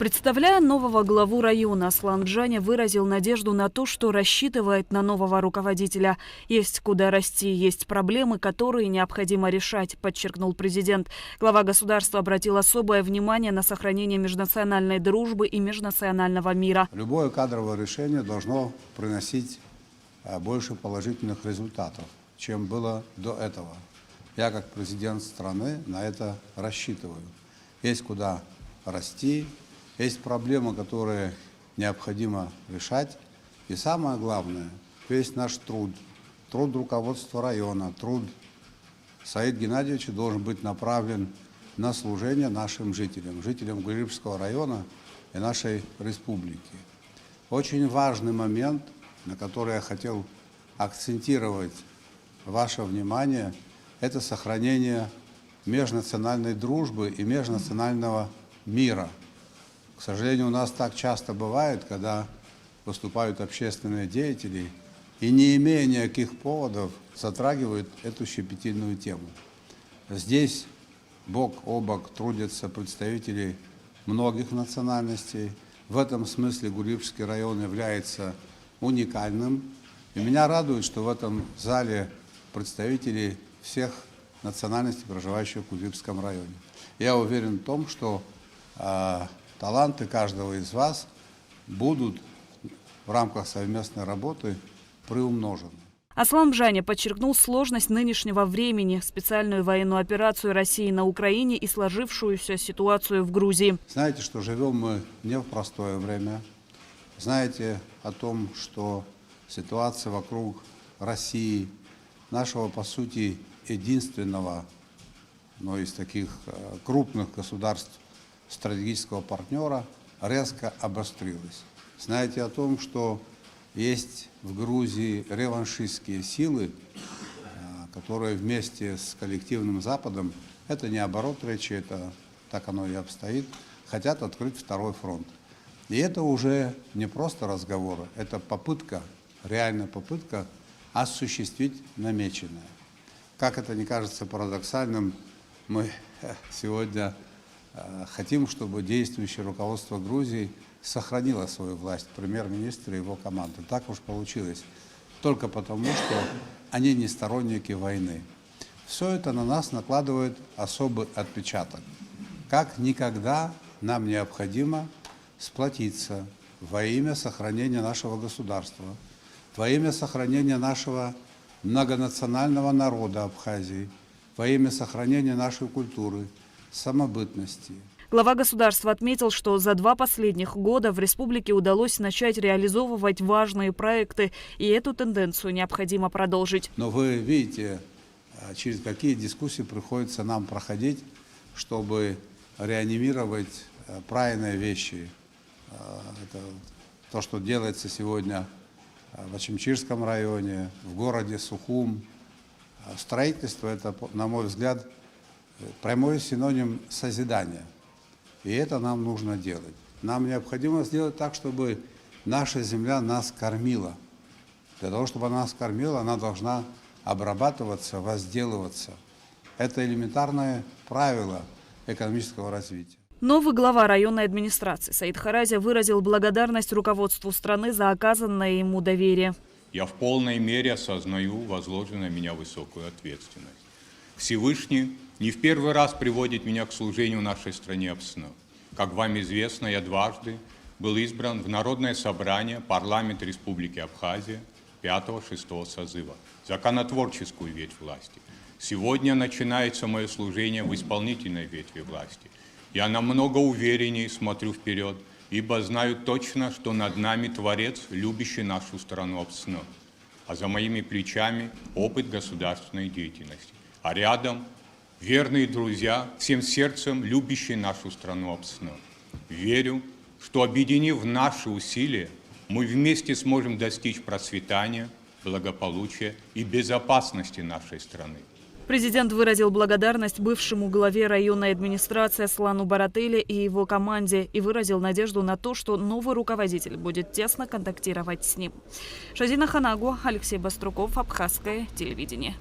Представляя нового главу района, Аслан Бжаня выразил надежду на то, что рассчитывает на нового руководителя. Есть куда расти, есть проблемы, которые необходимо решать, подчеркнул президент. Глава государства обратил особое внимание на сохранение межнациональной дружбы и межнационального мира. Любое кадровое решение должно приносить больше положительных результатов, чем было до этого. Я, как президент страны, на это рассчитываю. Есть куда расти. Есть проблемы, которые необходимо решать. И самое главное, весь наш труд руководства района, труд Саида Геннадьевича должен быть направлен на служение нашим жителям Гурьевского района и нашей республики. Очень важный момент, на который я хотел акцентировать ваше внимание, это сохранение межнациональной дружбы и межнационального мира. К сожалению, у нас так часто бывает, когда выступают общественные деятели и, не имея никаких поводов, затрагивают эту щепетильную тему. Здесь бок о бок трудятся представители многих национальностей. В этом смысле Гурьевский район является уникальным. И меня радует, что в этом зале представители всех национальностей, проживающих в Гурьевском районе. Я уверен в том, что таланты каждого из вас будут в рамках совместной работы приумножены. Аслан Бжаня подчеркнул сложность нынешнего времени, специальную военную операцию России на Украине и сложившуюся ситуацию в Грузии. Знаете, что живем мы не в простое время. Знаете о том, что ситуация вокруг России, нашего, по сути, единственного, но из таких крупных государств, стратегического партнера, резко обострилась. Знаете о том, что есть в Грузии реваншистские силы, которые вместе с коллективным Западом, это не оборот речи, это так оно и обстоит, хотят открыть второй фронт. И это уже не просто разговоры, это попытка, реальная попытка осуществить намеченное. Как это не кажется парадоксальным, мы сегодня хотим, чтобы действующее руководство Грузии сохранило свою власть, премьер-министр и его команда. Так уж получилось. Только потому, что они не сторонники войны. Все это на нас накладывает особый отпечаток. Как никогда нам необходимо сплотиться во имя сохранения нашего государства, во имя сохранения нашего многонационального народа Абхазии, во имя сохранения нашей культуры, самобытности. Глава государства отметил, что за 2 последних года в республике удалось начать реализовывать важные проекты, и эту тенденцию необходимо продолжить. Но вы видите, через какие дискуссии приходится нам проходить, чтобы реанимировать правильные вещи. Это то, что делается сегодня в Ачимчирском районе, в городе Сухум. Строительство – это, на мой взгляд, прямой синоним созидания. И это нам нужно делать. Нам необходимо сделать так, чтобы наша земля нас кормила. Для того, чтобы она нас кормила, она должна обрабатываться, возделываться. Это элементарное правило экономического развития. Новый глава районной администрации Саид Харазия выразил благодарность руководству страны за оказанное ему доверие. Я в полной мере осознаю возложенную на меня высокую ответственность. Всевышний не в первый раз приводит меня к служению нашей стране ОБСНО. Как вам известно, я дважды был избран в Народное собрание парламента Республики Абхазия 5-6 созыва, законотворческую ветвь власти. Сегодня начинается мое служение в исполнительной ветви власти. Я намного увереннее смотрю вперед, ибо знаю точно, что над нами Творец, любящий нашу страну ОБСНО, а за моими плечами опыт государственной деятельности, а рядом верные друзья, всем сердцем любящие нашу страну ОБСНО. Верю, что, объединив наши усилия, мы вместе сможем достичь процветания, благополучия и безопасности нашей страны. Президент выразил благодарность бывшему главе районной администрации Аслану Барателе и его команде и выразил надежду на то, что новый руководитель будет тесно контактировать с ним. Шазина Ханагу, Алексей Баструков, Абхазское телевидение.